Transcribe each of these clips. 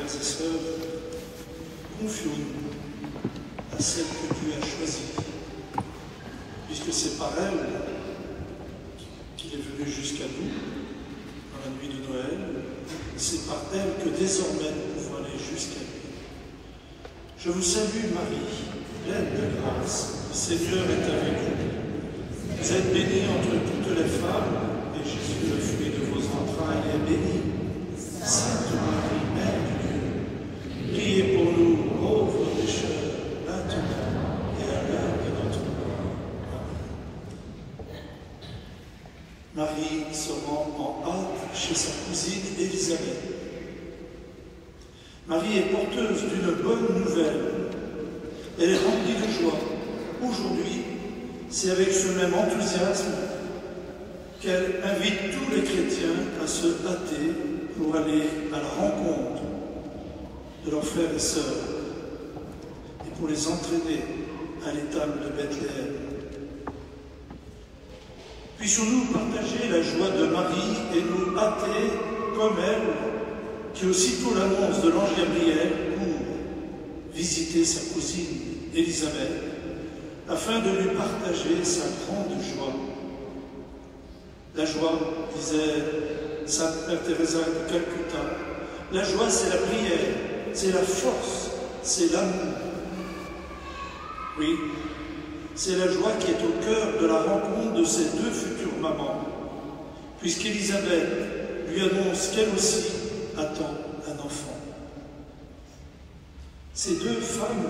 frères et sœurs, confions-nous à celle que Dieu a choisie, puisque c'est par elle qu'il est venu jusqu'à nous, dans la nuit de Noël. C'est par elle que désormais nous pouvons aller jusqu'à lui. Je vous salue Marie, pleine de grâce, le Seigneur est avec vous. Vous êtes bénie entre toutes les femmes, et Jésus, le fruit de vos entrailles, est béni. Sainte Marie, Mère de Dieu, priez pour nous, pauvres pécheurs, maintenant et à l'heure de notre mort. Amen. Marie se rend en hâte chez sa cousine Élisabeth. Marie est porteuse d'une bonne nouvelle. Elle est remplie de joie. Aujourd'hui, c'est avec ce même enthousiasme qu'elle invite tous les chrétiens à se hâter pour aller à la rencontre de leurs frères et sœurs et pour les entraîner à l'étable de Bethléem. Puissions-nous partager la joie de Marie et nous hâter comme elle, qui aussitôt l'annonce de l'ange Gabriel pour visiter sa cousine Élisabeth, afin de lui partager sa grande joie. La joie, disait Sainte Mère Teresa de Calcutta, la joie c'est la prière, c'est la force, c'est l'amour. Oui, c'est la joie qui est au cœur de la rencontre de ces deux futures mamans, puisqu'Élisabeth lui annonce qu'elle aussi attend un enfant. Ces deux femmes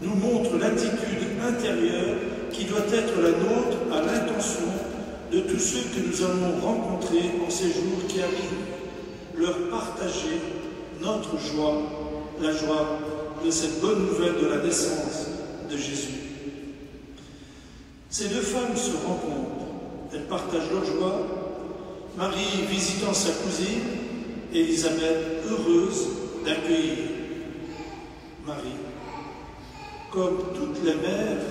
nous montrent l'attitude intérieure qui doit être la nôtre à l'intention de tous ceux que nous allons rencontrer en ces jours qui arrivent, leur partager notre joie, la joie de cette bonne nouvelle de la naissance de Jésus. Ces deux femmes se rencontrent, elles partagent leur joie, Marie visitant sa cousine, Élisabeth heureuse d'accueillir Marie. Comme toutes les mères,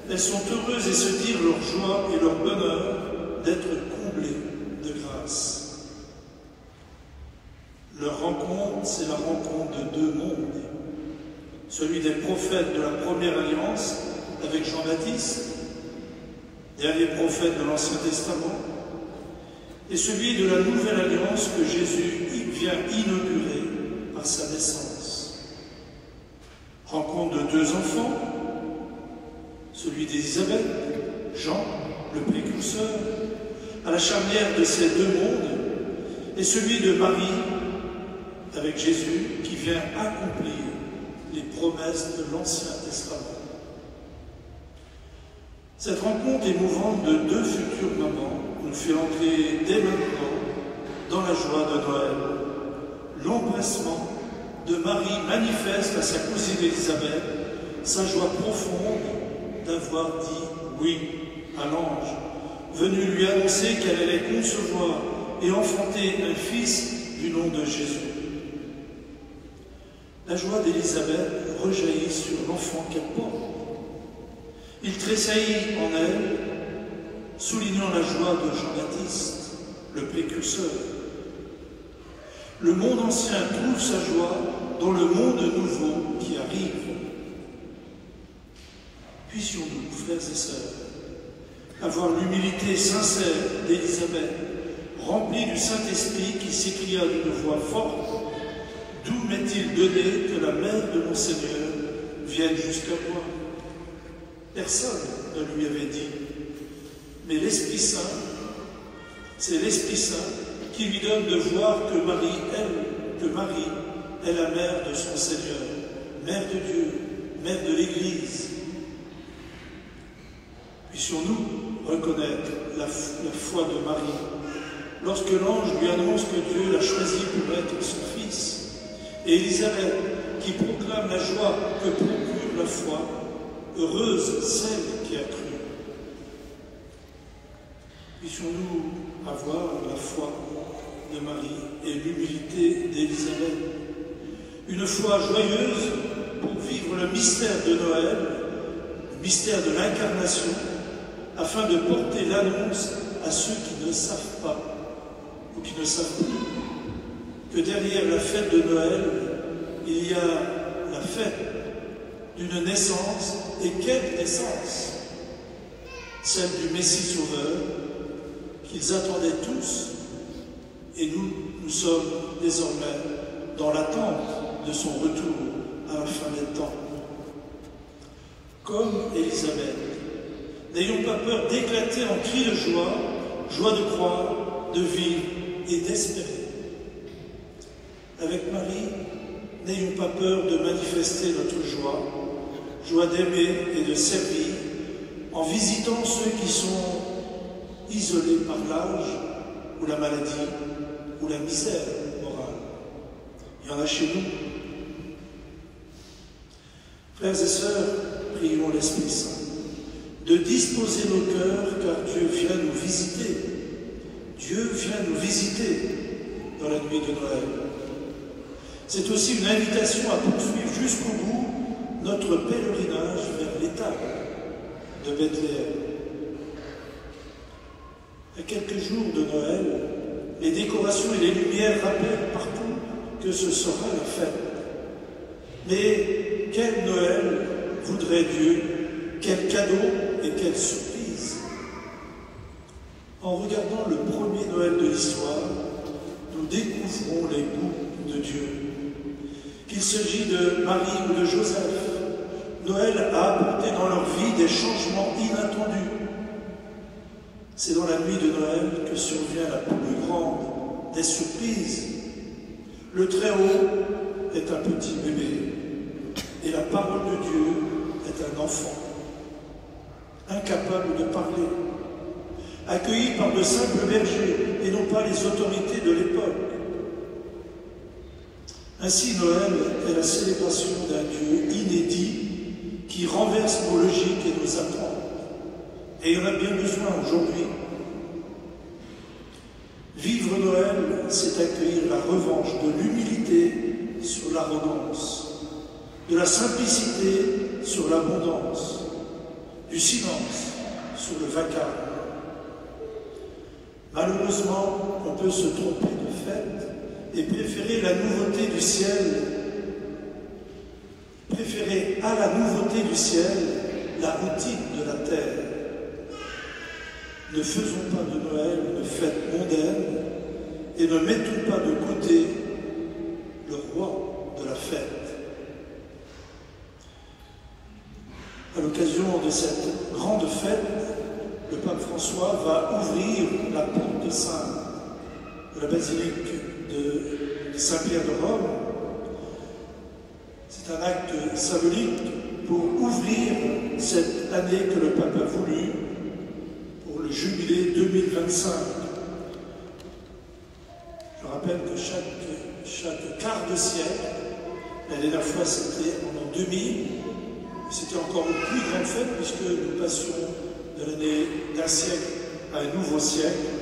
elles sont heureuses et se dirent leur joie et leur bonheur d'être comblées de grâce. Leur rencontre, c'est la rencontre de deux mondes. Celui des prophètes de la première alliance avec Jean-Baptiste, dernier prophète de l'Ancien Testament, et celui de la nouvelle alliance que Jésus vient inaugurer par sa naissance. Rencontre de deux enfants, celui d'Élisabeth, Jean, le précurseur, à la charnière de ces deux mondes, et celui de Marie, avec Jésus, qui vient accomplir les promesses de l'Ancien Testament. Cette rencontre émouvante de deux futures mamans nous fait entrer dès maintenant dans la joie de Noël. L'empressement de Marie manifeste à sa cousine Élisabeth sa joie profonde d'avoir dit oui à l'ange, venu lui annoncer qu'elle allait concevoir et enfanter un fils du nom de Jésus. La joie d'Élisabeth rejaillit sur l'enfant qu'elle porte. Il tressaillit en elle, soulignant la joie de Jean-Baptiste, le précurseur. Le monde ancien trouve sa joie dans le monde nouveau qui arrive. Puissions-nous, frères et sœurs, avoir l'humilité sincère d'Élisabeth, remplie du Saint-Esprit qui s'écria d'une voix forte: « D'où m'est-il donné que la mère de mon Seigneur vienne jusqu'à moi ?» Personne ne lui avait dit. Mais l'Esprit Saint, c'est l'Esprit Saint qui lui donne de voir que Marie est la mère de son Seigneur, mère de Dieu, mère de l'Église. Puissions-nous reconnaître la foi de Marie lorsque l'ange lui annonce que Dieu l'a choisi pour être son fils, et Élisabeth qui proclame la joie que procure la foi, heureuse celle qui a cru. Puissions-nous avoir la foi de Marie et l'humilité d'Élisabeth, une foi joyeuse pour vivre le mystère de Noël, le mystère de l'incarnation, afin de porter l'annonce à ceux qui ne savent pas ou qui ne savent plus que derrière la fête de Noël, il y a la fête d'une naissance, et quelle naissance! Celle du Messie Sauveur, qu'ils attendaient tous, et nous sommes désormais dans l'attente de son retour à la fin des temps. Comme Élisabeth, n'ayons pas peur d'éclater en cris de joie, joie de croire, de vivre et d'espérer. Avec Marie, n'ayons pas peur de manifester notre joie, joie d'aimer et de servir, en visitant ceux qui sont isolés par l'âge ou la maladie ou la misère morale. Il y en a chez nous. Frères et sœurs, prions l'Esprit Saint de disposer nos cœurs, car Dieu vient nous visiter. Dieu vient nous visiter dans la nuit de Noël. C'est aussi une invitation à poursuivre jusqu'au bout notre pèlerinage vers l'étable de Bethléem. À quelques jours de Noël, les décorations et les lumières rappellent partout que ce sera la fête. Mais quel Noël voudrait Dieu? Quel cadeau et quelle surprise! En regardant le premier Noël de l'histoire, nous découvrons les goûts de Dieu. Qu'il s'agit de Marie ou de Joseph, Noël a apporté dans leur vie des changements inattendus. C'est dans la nuit de Noël que survient la plus grande des surprises. Le Très-Haut est un petit bébé et la parole de Dieu est un enfant, incapable de parler, accueilli par de simples bergers et non pas les autorités de l'époque. Ainsi, Noël est la célébration d'un Dieu inédit qui renverse nos logiques et nos attentes. Et il y en a bien besoin aujourd'hui. Vivre Noël, c'est accueillir la revanche de l'humilité sur l'arrogance, de la simplicité sur l'abondance, du silence sur le vacarme. Malheureusement, on peut se tromper de fête et préférer la nouveauté du ciel, préférer à la nouveauté du ciel la routine de la terre. Ne faisons pas de Noël une fête mondaine et ne mettons pas de côté le roi de la fête. À l'occasion de cette grande fête, le pape François va ouvrir la porte sainte de la basilique de Saint-Pierre de Rome. C'est un acte symbolique pour ouvrir cette année que le pape a voulu pour le jubilé 2025. Je rappelle que chaque quart de siècle, la dernière fois c'était en l'an 2000, c'était encore une plus grande fête puisque nous passions de l'année d'un siècle à un nouveau siècle,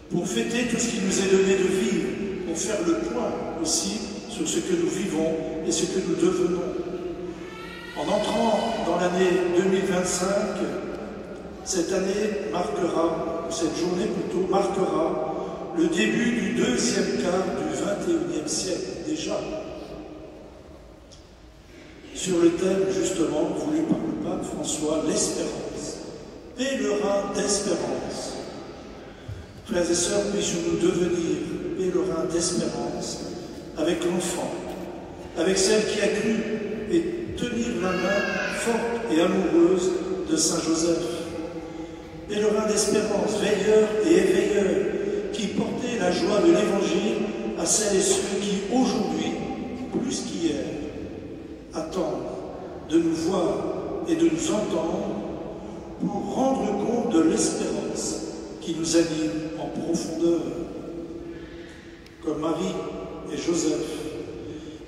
pour fêter tout ce qui nous est donné de vivre, pour faire le point aussi sur ce que nous vivons et ce que nous devenons. En entrant dans l'année 2025, cette année marquera, cette journée plutôt, marquera le début du deuxième quart du XXIe siècle déjà. Sur le thème justement voulu par le pape François, l'espérance, pèlerin d'espérance. Frères et sœurs, puissions-nous devenir pèlerins d'espérance avec l'enfant, avec celle qui a cru et tenir la main forte et amoureuse de Saint Joseph. Pèlerins d'espérance, veilleurs et éveilleurs, qui portaient la joie de l'Évangile à celles et ceux qui aujourd'hui, plus qu'hier, attendent de nous voir et de nous entendre pour rendre compte de l'espérance qui nous anime en profondeur. Comme Marie et Joseph,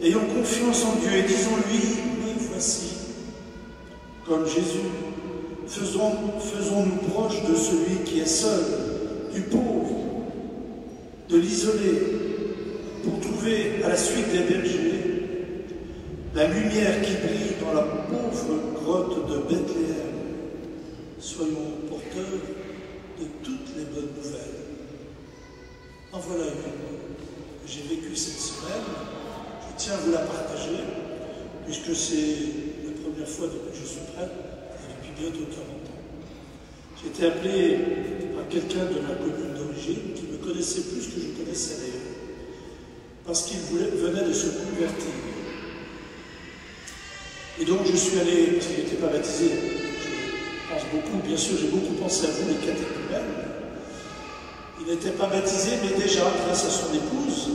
ayons confiance en Dieu et disons-lui, me voici. Comme Jésus, faisons-nous proches de celui qui est seul, du pauvre, de l'isolé, pour trouver à la suite des bergers la lumière qui brille dans la pauvre grotte de Bethléem. Soyons porteurs de toutes les bonnes nouvelles. En voilà une que j'ai vécue cette semaine. je tiens à vous la partager, puisque c'est la première fois depuis que je suis prêtre, et depuis bientôt 40 ans. J'ai été appelé par quelqu'un de ma commune d'origine, qui me connaissait plus que je connaissais d'ailleurs, parce qu'il venait de se convertir. Et donc je suis allé, parce qu'il n'était pas baptisé, je pense beaucoup, bien sûr, j'ai beaucoup pensé à vous, les catéchumènes. Il n'était pas baptisé, mais déjà, grâce à son épouse,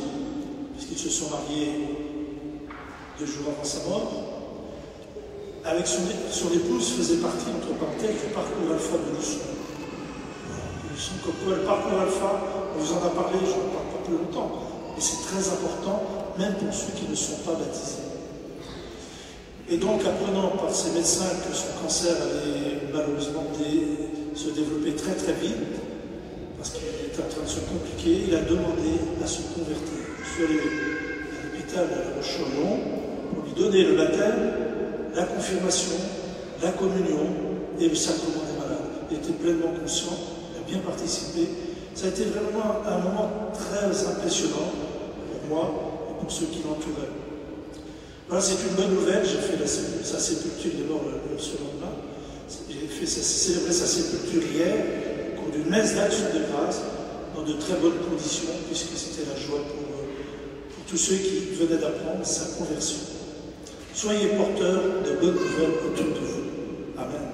puisqu'ils se sont mariés 2 jours avant sa mort, avec son épouse faisait partie, entre parenthèses, du parcours alpha de Luçon. Comme quoi, le parcours alpha, on vous en a parlé, je n'en parle pas plus longtemps, mais c'est très important, même pour ceux qui ne sont pas baptisés. Et donc, apprenant par ses médecins que son cancer allait malheureusement se développer très très vite, parce qu'il était en train de se compliquer, il a demandé à se convertir. Je suis allé à l'hôpital de La Roche-sur-Yon pour lui donner le baptême, la confirmation, la communion et le sacrement des malades. Il était pleinement conscient, il a bien participé. Ça a été vraiment un moment très impressionnant pour moi et pour ceux qui l'entouraient. Voilà, c'est une bonne nouvelle. J'ai fait sa sépulture d'abord le surlendemain. J'ai célébré sa sépulture hier, au cours d'une messe d'action de grâce, dans de très bonnes conditions, puisque c'était la joie pour tous ceux qui venaient d'apprendre sa conversion. Soyez porteurs de bonnes nouvelles autour de vous. Amen.